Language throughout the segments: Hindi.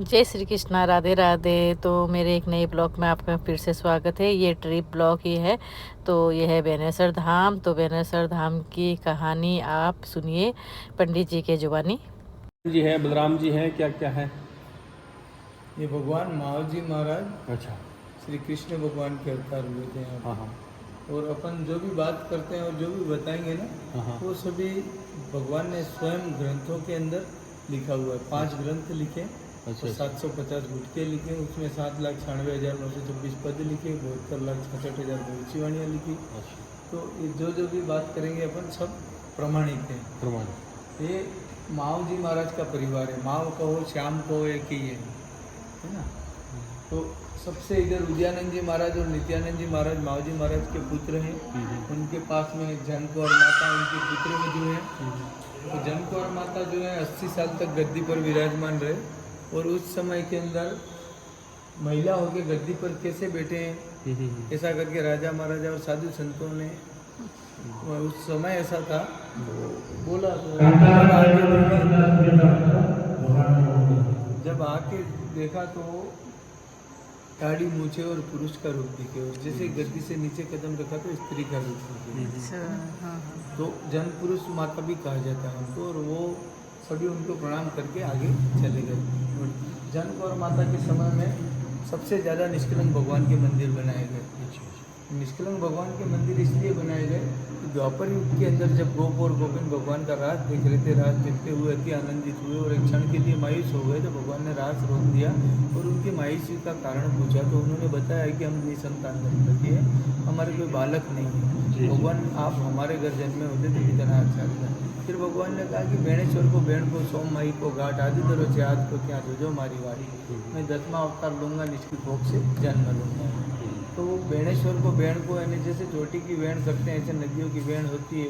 जय श्री कृष्णा, राधे राधे। तो मेरे एक नए ब्लॉग में आपका फिर से स्वागत है। ये ट्रिप ब्लॉग ही है। तो ये है बेनेसर धाम। तो बेनेसर धाम की कहानी आप सुनिए पंडित जी के जुबानी। जी है, बलराम जी हैं, क्या क्या है? ये भगवान महावीर महाराज अच्छा। श्री कृष्ण भगवान के अवतार हुए थे यहाँ हाँ पे। हाँ और अपन जो भी बात करते हैं और जो भी बताएंगे ना, हाँ वो सभी भगवान ने स्वयं ग्रंथों के अंदर लिखा हुआ है। 5 ग्रंथ लिखे अच्छा, और 750 गुटके लिखे। उसमें 7,96,926 पद लिखे, 72,66,000 भविष्यवाणियाँ लिखी। अच्छा। तो ये जो भी बात करेंगे अपन सब प्रमाणित हैं। प्रमाण। ये माव जी महाराज का परिवार है। माव कहो श्याम कहो एक ही है ना। तो सबसे इधर उदयानंद जी महाराज और नित्यानंद जी महाराज माव जी महाराज के पुत्र हैं। उनके पास में जनक और माता उनके पुत्र में जो है। तो जनक और माता जो है 80 साल तक गद्दी पर विराजमान रहे। और उस समय के अंदर महिला होकर गद्दी पर कैसे बैठे हैं, ऐसा करके राजा महाराजा और साधु संतों ने उस समय ऐसा था तो बोला। तो जब आके देखा तो दाढ़ी मूछे और पुरुष का रूप दिखे, और जैसे गद्दी से नीचे कदम रखा तो स्त्री का रूप दिखे। तो जन पुरुष माता भी कहा जाता है उनको। और वो सभी उनको प्रणाम करके आगे चले गए। और जन और माता के समय में सबसे ज़्यादा निष्कलंक भगवान के मंदिर बनाए गए। निष्कलंक भगवान के मंदिर इसलिए बनाए गए कि द्वापर युग के अंदर जब गोप और गोविंद भगवान का रास देख रहे थे, रास देखते हुए अति आनंदित हुए और एक क्षण के लिए मायूस हो गए। तो भगवान ने रास रोक दिया और उनकी मायूसी का कारण पूछा। तो उन्होंने बताया कि हम निसंतान दंपति है, हमारे कोई बालक नहीं है। भगवान आप हमारे घर जन्मे होते तो कितना अच्छा था। फिर भगवान ने कहा कि बेणेश्वर को बेण को सोम माई को घाट आदि दरो से आज को क्या जो मारी वारी, मैं 10वां अवतार लूंगा, निष्की भोग से जन्म लूंगा। तो बेणेश्वर को बेण को यानी जैसे चोटी की वेण करते हैं ऐसे नदियों की वेण होती है।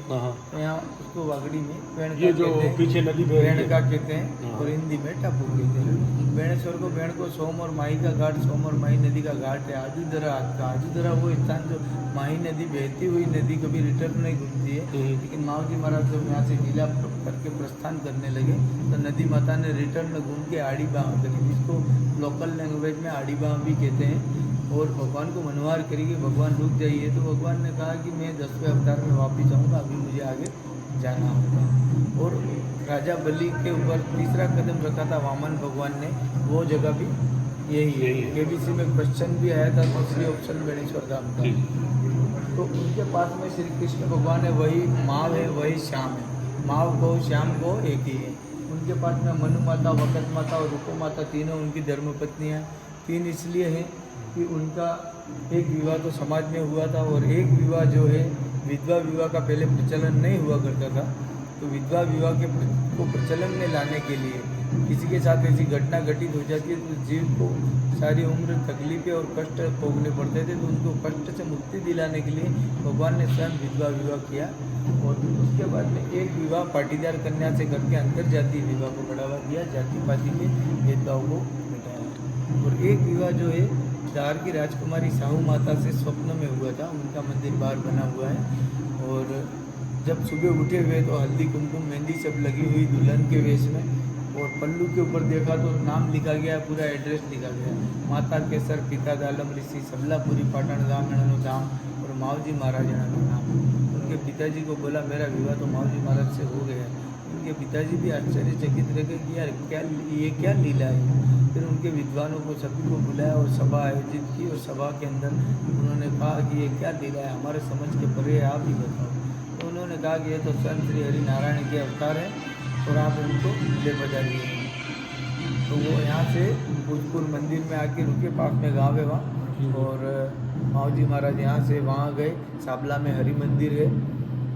तो यहाँ उसको वागड़ी में वेण ये का जो कहते हैं, पीछे नदी वेण का कहते हैं और हिंदी में टापू कहते हैं। बेणेश्वर को बेण को सोम और माई का घाट, सोम और माई नदी का घाट है। आजूदरा का आजूदरा वो स्थान जो माही नदी बहती हुई नदी कभी रिटर्न नहीं घूमती है। लेकिन माँ जी महाराज जब यहाँ से लीला करके प्रस्थान करने लगे तो नदी माता ने रिटर्न घूम के आड़ी बाँ करी, जिसको लोकल लैंग्वेज में आड़ी बाँ भी कहते हैं। और भगवान को मनवार करी कि भगवान रुक जाइए। तो भगवान ने कहा कि मैं 10वें अवतार में वापस जाऊंगा, अभी मुझे आगे जाना होगा। और राजा बलि के ऊपर तीसरा कदम रखा था वामन भगवान ने, वो जगह भी यही है। केबीसी में क्वेश्चन भी आया था, तीसरी ऑप्शन बेणेश्वर धाम का। तो उनके पास में श्री कृष्ण भगवान है, वही माव है, वही श्याम है। माव को श्याम को एक ही है। उनके पास में मनु माता, वकत माता और रूपो माता तीनों उनकी धर्मपत्नियाँ। 3 इसलिए हैं कि उनका एक विवाह तो समाज में हुआ था और एक विवाह जो है विधवा विवाह का पहले प्रचलन नहीं हुआ करता था। तो विधवा विवाह के को प्रचलन में लाने के लिए किसी के साथ ऐसी घटना घटित हो जाती है तो जीव को सारी उम्र तकलीफें और कष्ट भोगने पड़ते थे। तो उनको कष्ट से मुक्ति दिलाने के लिए भगवान ने स्वयं विधवा विवाह किया। और उसके बाद में एक विवाह पाटीदार कन्या से करके अंतर जातीय विवाह को बढ़ावा दिया, जाति पाति के भेदभाव को मिटाया। और एक विवाह जो है धार की राजकुमारी साहू माता से स्वप्न में हुआ था। उनका मंदिर बाहर बना हुआ है। और जब सुबह उठे हुए तो हल्दी कुमकुम मेहंदी सब लगी हुई दुल्हन के वेश में। और पल्लू के ऊपर देखा तो नाम लिखा गया, पूरा एड्रेस लिखा गया, माता केसर पिता दालम ऋषि सबलापुरी पाटण गामणनो धाम और मावजी महाराज नाम। उनके पिताजी को बोला मेरा विवाह तो मावजी महाराज से हो गया। उनके पिताजी भी आश्चर्यचकित रह गए कि यार क्या लीला है। फिर उनके विद्वानों को सभी को बुलाया और सभा आयोजित की। और सभा के अंदर उन्होंने कहा कि ये क्या लीला है, हमारे समझ के परे है, आप ही बताओ। तो उन्होंने कहा कि ये तो स्वयं श्री हरि नारायण के अवतार है और आप उनको ले बजाइए। तो वो यहाँ से भोजपुर मंदिर में आके रुके, पास में गाँव है वहाँ। और मावजी महाराज यहाँ से वहाँ गए। साबला में हरि मंदिर है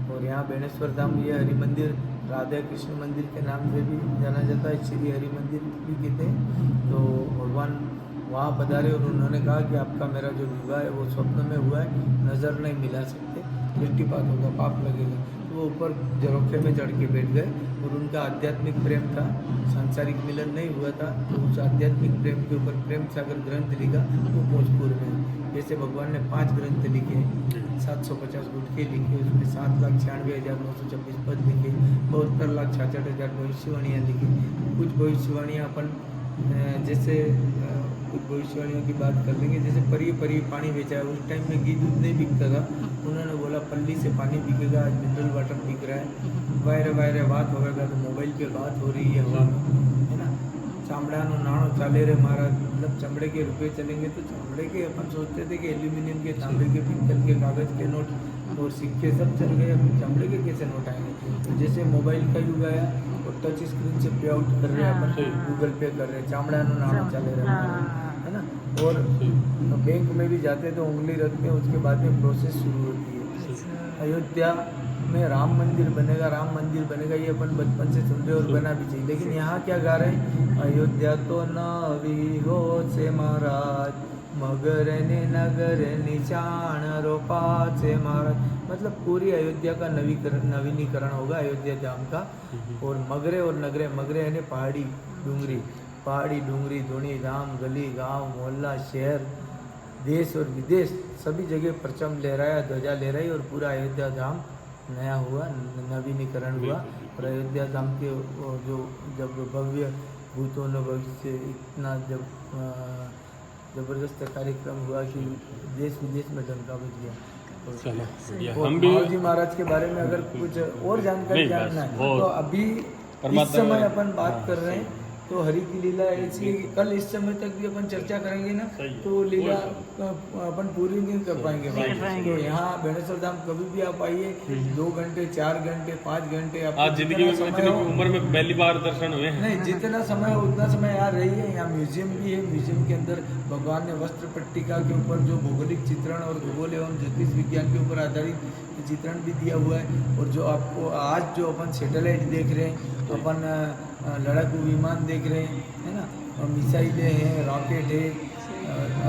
और यहाँ बेणेश्वर धाम ये हरि मंदिर राधा कृष्ण मंदिर के नाम से भी जाना जाता है, श्री हरि मंदिर भी कहते हैं। तो भगवान वहाँ पधारे और उन्होंने कहा कि आपका मेरा जो विवाह है वो स्वप्न में हुआ है, नज़र नहीं मिला सकते, दृष्टिपात होगा, पाप लगेगा। तो वो ऊपर झरोखे में चढ़ के बैठ गए। और उनका आध्यात्मिक प्रेम था, सांसारिक मिलन नहीं हुआ था। तो उस आध्यात्मिक प्रेम के ऊपर प्रेम सागर ग्रंथ लिखा, वो भोजपुर में। जैसे भगवान ने 5 ग्रंथ लिखे, 750 गुटके लिखे, उसमें 7,96,926 पद लिखे, 72,66,000 भविष्यवाणियाँ लिखी। कुछ भविष्यवाणियाँ अपन जैसे कुछ भविष्यवाणियों की बात कर लेंगे, जैसे परी परी पानी बेचा है, उस टाइम में घी दूध नहीं बिकता था, उन्होंने बोला पल्ली से पानी बिकेगा, आज मिनरल वाटर बिक रहा है। वायरे वायरे बात होगा तो मोबाइल पे बात हो रही है हवा में, है ना। चामड़ानो नाणो चाले रे महाराज, मतलब चमड़े के रुपए चलेंगे तो चमड़े के अपन सोचते थे कि एल्यूमिनियम के, तांबे के, पित्तल के, कागज के नोट और सिक्के सब चल गए, अब चमड़े के कैसे नोट आएंगे। तो जैसे मोबाइल का युग आया और टच स्क्रीन से पे आउट कर रहे हैं अपन, गूगल पे कर रहे हैं, चामड़ानो नाणो चाले रे महाराज, है ना। और बैंक में भी जाते हैं तो उंगली रखते हैं, उसके बाद में प्रोसेस शुरू होती है। अयोध्या में राम मंदिर बनेगा, राम मंदिर बनेगा, ये अपन बचपन से सुन रहे और बना भी चाहिए, लेकिन यहाँ क्या गा रहे हैं, अयोध्या तो नवी हो से महाराज, मगर ने नगर निशान रोपा से महाराज, मतलब पूरी अयोध्या का नवीनीकरण होगा अयोध्या धाम का। और मगरे और नगरे, मगरे यानी पहाड़ी डूंगरी, पहाड़ी डूंगरी, धुनी धाम, गली गांव मोहल्ला शहर देश और विदेश सभी जगह परचम लहराया, ध्वजा लहराई और पूरा अयोध्या धाम नया हुआ, नवीनीकरण हुआ। और अयोध्या धाम के जो जब भव्य भूतों ने भविष्य इतना जब जबरदस्त कार्यक्रम हुआ कि देश विदेश में डंका बज गया। और मावजी महाराज के बारे में अगर कुछ और जानकारी जानना है तो अभी इस समय अपन बात कर रहे हैं तो हरि की लीला ऐसी है कि कल इस समय तक भी अपन चर्चा करेंगे ना तो लीला अपन पूरी नहीं कर पाएंगे। तो यहाँ बेणेश्वर धाम कभी भी आप आइए, 2 घंटे 4 घंटे 5 घंटे आज जिंदगी में इतनी उम्र में पहली बार दर्शन हुए हैं। नहीं, जितना समय हो उतना समय यहाँ रहिए। यहाँ म्यूजियम भी है, म्यूजियम के अंदर भगवान ने वस्त्र पट्टिका के ऊपर जो भौगोलिक चित्रण और भूगोल एवं ज्योतिष विज्ञान के ऊपर आधारित चित्रण भी दिया हुआ है। और जो आपको आज जो अपन सैटेलाइट देख रहे हैं, अपन लड़ाकू विमान देख रहे हैं, है ना, और मिसाइलें हैं, रॉकेट है,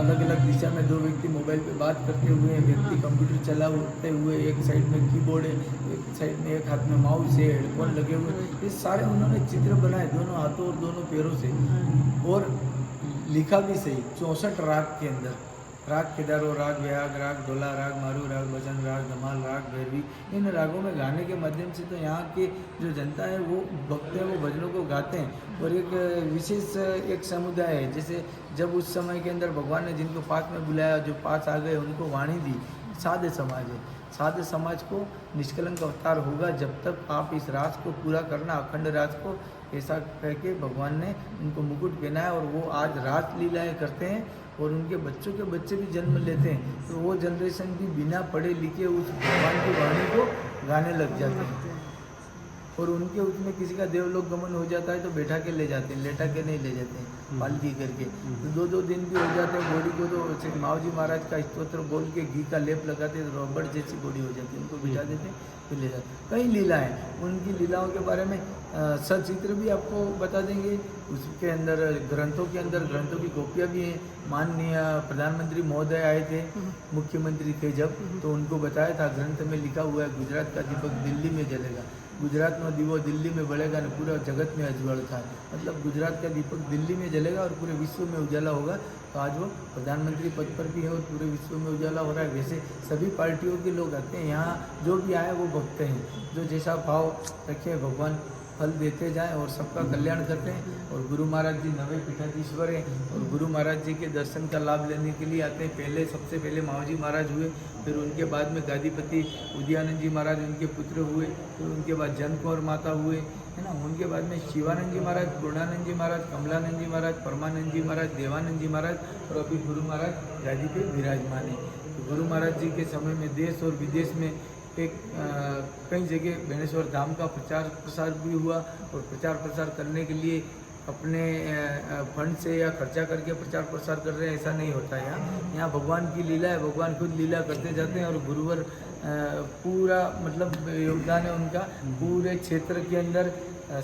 अलग अलग दिशा में 2 व्यक्ति मोबाइल पे बात करते हुए, व्यक्ति कंप्यूटर चलाते हुए, एक साइड में कीबोर्ड है, एक साइड में एक हाथ में माउस है, हेडफोन लगे हुए, ये सारे उन्होंने चित्र बनाए दोनों हाथों और दोनों पैरों से। और लिखा भी सही 64 राग के अंदर, राग केदारो, राग व्याग, राग ढोला, राग मारू, राग भजन, राग धमाल, राग भैरवी, इन रागों में गाने के माध्यम से तो यहाँ की जो जनता है वो भक्त है, वो भजनों को गाते हैं। और एक विशेष एक समुदाय है, जैसे जब उस समय के अंदर भगवान ने जिनको पास में बुलाया, जो पास आ गए, उनको वाणी दी। साधे समाज है, साधे समाज को निष्कलंक अवतार होगा जब तक आप इस राज को पूरा करना, अखंड राज को, ऐसा कह के भगवान ने उनको मुकुट पहनाया। और वो आज रास लीलाएँ करते हैं और उनके बच्चों के बच्चे भी जन्म लेते हैं, तो वो जनरेशन भी बिना पढ़े लिखे उस भगवान की वाणी को गाने लग जाते हैं। और उनके उसमें किसी का देवलोक गमन हो जाता है तो बैठा के ले जाते हैं, लेटा के नहीं ले जाते हैं, पालकी करके। तो 2-2 दिन भी हो जाते हैं बॉडी को, तो मावजी महाराज का स्तोत्र बोल के घी का लेप लगाते हैं, रॉबर्ट जैसी बॉडी हो जाती है, उनको बिठा देते हैं फिर ले जाते हैं। कई लीला है, उनकी लीलाओं के बारे में सचित्र भी आपको बता देंगे। उसके अंदर ग्रंथों के अंदर ग्रंथों की कॉपियाँ भी हैं। माननीय प्रधानमंत्री महोदय आए थे, मुख्यमंत्री थे जब, तो उनको बताया था ग्रंथ में लिखा हुआ है गुजरात का दीपक दिल्ली में जलेगा, गुजरात में दीवो दिल्ली में बढ़ेगा न पूरा जगत में अजवाल था, मतलब गुजरात का दीपक दिल्ली में जलेगा और पूरे विश्व में उजाला होगा। तो आज वो प्रधानमंत्री पद पर भी है और पूरे विश्व में उजाला हो रहा है। वैसे सभी पार्टियों के लोग आते हैं यहाँ, जो भी आए वो भक्त हैं, जो जैसा भाव रखे भगवान फल देते जाएं और सबका कल्याण करते हैं। और गुरु महाराज जी नवे पीठाधीश्वर हैं और गुरु महाराज जी के दर्शन का लाभ लेने के लिए आते हैं। पहले सबसे पहले मावजी महाराज हुए, फिर उनके बाद में गादीपति उदयानंद जी महाराज उनके पुत्र हुए, फिर उनके बाद जन कौर माता हुए, है ना। उनके बाद में शिवानंद जी महाराज, पूर्णानंद जी महाराज, कमलानंद जी महाराज, परमानंद जी महाराज, देवानंद जी महाराज और अभी गुरु महाराज गादी पे विराजमान है। तो गुरु महाराज जी के समय में देश और विदेश में एक कई जगह बेणेश्वर धाम का प्रचार प्रसार भी हुआ। और प्रचार प्रसार करने के लिए अपने फंड से या खर्चा करके प्रचार प्रसार कर रहे हैं ऐसा नहीं होता है। यहाँ भगवान की लीला है, भगवान खुद लीला करते जाते हैं। और गुरुवर पूरा मतलब योगदान है उनका पूरे क्षेत्र के अंदर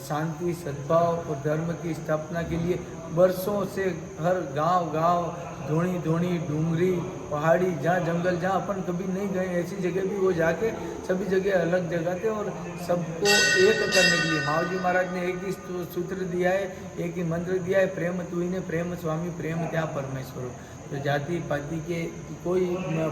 शांति, सद्भाव और धर्म की स्थापना के लिए वर्षों से हर गांव धोनी डूंगरी पहाड़ी, जहाँ जंगल, जहाँ अपन कभी नहीं गए ऐसी जगह भी वो जाके सभी जगह अलग जगह थे और सबको एक करने के लिए मावजी महाराज ने एक ही सूत्र दिया है, एक ही मंत्र दिया है, प्रेम तुही ने प्रेम स्वामी प्रेम त्या परमेश्वर। जाति पाति के कोई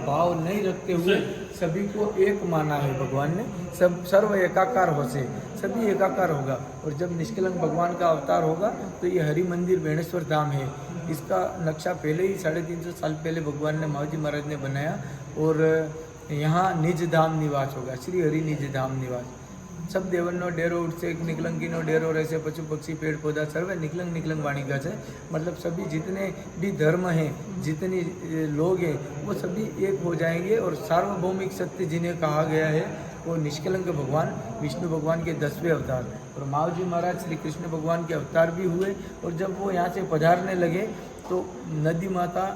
भाव नहीं रखते हुए सभी को एक माना है भगवान ने। सब सर्व एकाकार हो से सभी एकाकार होगा। और जब निष्कलंक भगवान का अवतार होगा तो ये हरि मंदिर बेणेश्वर धाम है। इसका नक्शा पहले ही 350 साल पहले भगवान ने माऊजी महाराज ने बनाया। और यहाँ निज धाम निवास होगा, श्री हरि निज धाम निवास। सब देवनो डेरो उठसे निकलंगीनो डेरो रहसे पशु पक्षी पेड़ पौधा सर्वे निकलंग निकलंग वाणी का है। मतलब सभी जितने भी धर्म हैं, जितने लोग हैं, वो सभी एक हो जाएंगे। और सार्वभौमिक सत्य जिन्हें कहा गया है वो निष्कलंक भगवान विष्णु भगवान के 10वें अवतार। और माऊजी महाराज श्री कृष्ण भगवान के अवतार भी हुए। और जब वो यहाँ से पधारने लगे तो नदी माता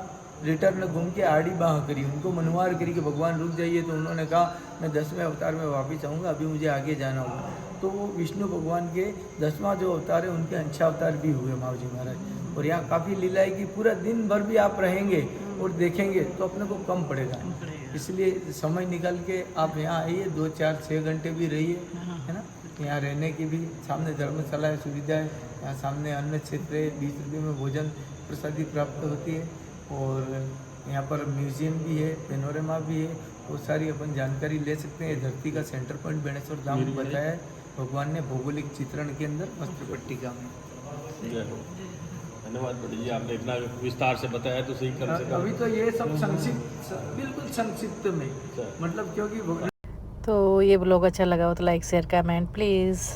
रिटर्न घूम के आड़ी बाह करी, उनको मनुवार करी कि भगवान रुक जाइए। तो उन्होंने कहा मैं 10वें अवतार में वापस आऊँगा, अभी मुझे आगे जाना होगा। तो वो विष्णु भगवान के 10वां जो अवतार है उनके अंशा अवतार भी हुए माऊजी महाराज। और यहाँ काफ़ी लीला है कि पूरा दिन भर भी आप रहेंगे और देखेंगे तो अपने को कम पड़ेगा। इसलिए समय निकाल के आप यहाँ आइए, 2 4 6 घंटे भी रहिए, है ना। यहाँ रहने की भी सामने धर्मशाला है, सुविधा है। यहाँ सामने अन्न क्षेत्र है, 20 रुपये में भोजन प्रसादी प्राप्त होती है। और यहाँ पर म्यूजियम भी है, पेनोरमा भी है, वो सारी अपन जानकारी ले सकते हैं। धरती का सेंटर पॉइंट बेणेश्वर धाम बताया है भगवान ने भौगोलिक चित्रण के अंदर वस्त्र पट्टिका में। धन्यवाद पंडित जी, आपने इतना विस्तार से बताया तो सही कर सका। अभी तो ये सब संक्षिप्त, बिल्कुल संक्षिप्त में, मतलब क्योंकि तो ये ब्लॉग अच्छा लगा हो तो लाइक शेयर कमेंट प्लीज़।